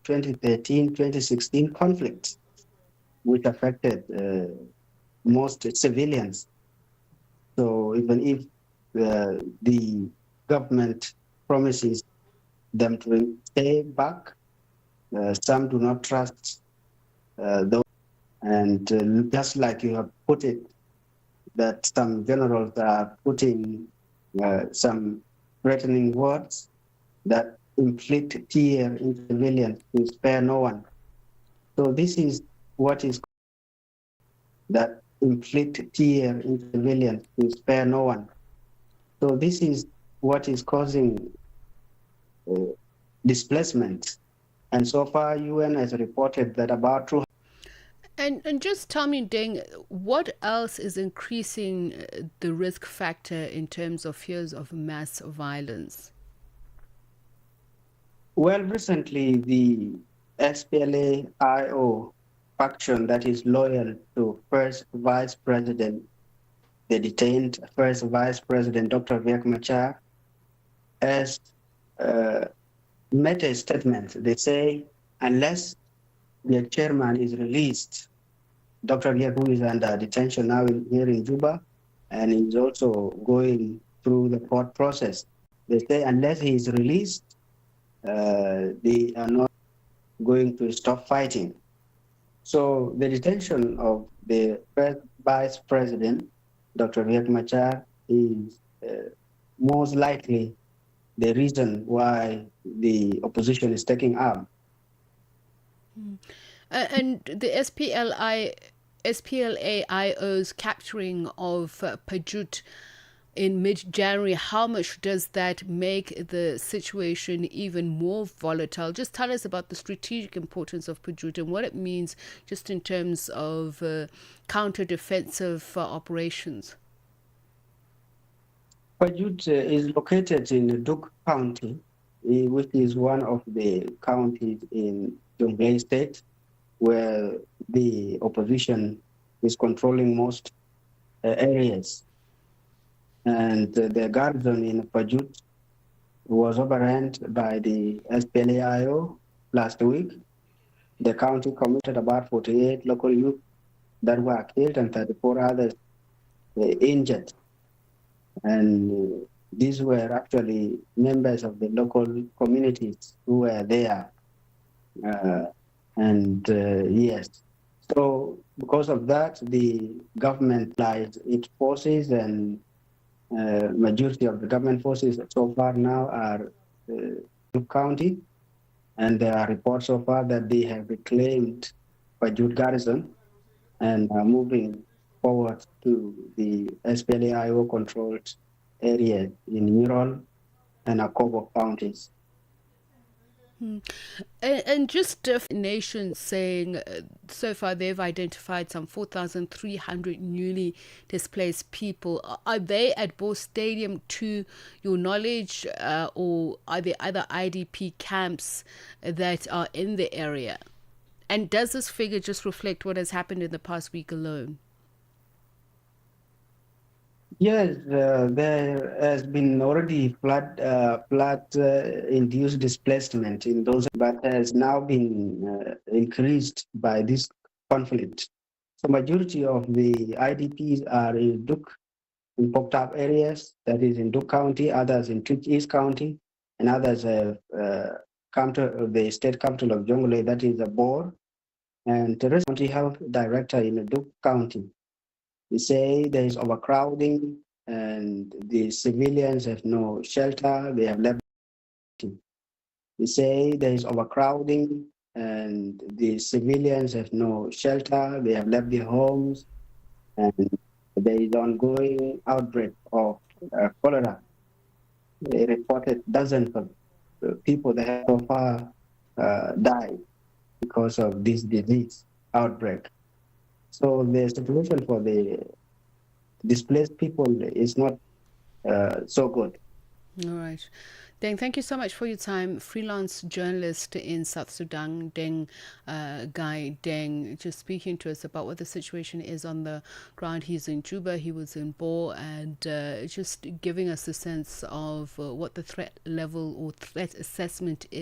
2013, 2016 conflicts, which affected most civilians. So even if the government promises them to stay back, some do not trust those. And just like you have put it, that some generals are putting some threatening words that inflict fear in civilians to spare no one. So this is what is that inflict fear in civilians to spare no one. So this is what is causing displacement. And so far, UN has reported that about 200. And just tell me, Deng, what else is increasing the risk factor in terms of fears of mass violence? Well, recently the SPLA-IO faction that is loyal to first Vice President, the detained first Vice President, Dr. Riek Machar, has made a statement. They say unless the chairman is released, Dr. Riek, who is under detention now here in Juba, and is also going through the court process, they say unless he is released, they are not going to stop fighting. So the detention of the first Vice President, Dr. Riek Machar, is most likely the reason why the opposition is taking arm. And the SPLAIO's capturing of Pajut in mid-January, how much does that make the situation even more volatile? Just tell us about the strategic importance of Pajut and what it means just in terms of counter-defensive operations. Pajut is located in Duke County, which is one of the counties in Jonglei State, where the opposition is controlling most areas. And the garrison in Pajut was overrun by the SPLAIO last week. The county committed about 48 local youth that were killed and 34 others injured. And these were actually members of the local communities who were there. Yes, so because of that, the government applied its forces, and majority of the government forces so far now are Duke County, and there are reports so far that they have reclaimed Pajut garrison and are moving forward to the SPLA-IO controlled area in Ural and Akobo counties. And just nations saying so far they've identified some 4,300 newly displaced people. Are they at both stadium to your knowledge, or are there other IDP camps that are in the area? And does this figure just reflect what has happened in the past week alone? Yes, there has been already flood-induced displacement in those, but has now been increased by this conflict. So majority of the IDPs are in Duke, in Poktab areas, that is in Duke County, others in Twitch East County, and others have come to the state capital of Jonglei, that is Bor, and the county health director in Duke County. They say there is overcrowding and the civilians have no shelter. They have left. They say there is overcrowding and the civilians have no shelter. They have left their homes, and there is ongoing outbreak of cholera. They reported dozens of people that have so far died because of this disease outbreak. So the situation for the displaced people is not so good. All right. Deng, thank you so much for your time. Freelance journalist in South Sudan, Deng Guy Deng, just speaking to us about what the situation is on the ground. He's in Juba, he was in Bor, and just giving us a sense of what the threat level or threat assessment is.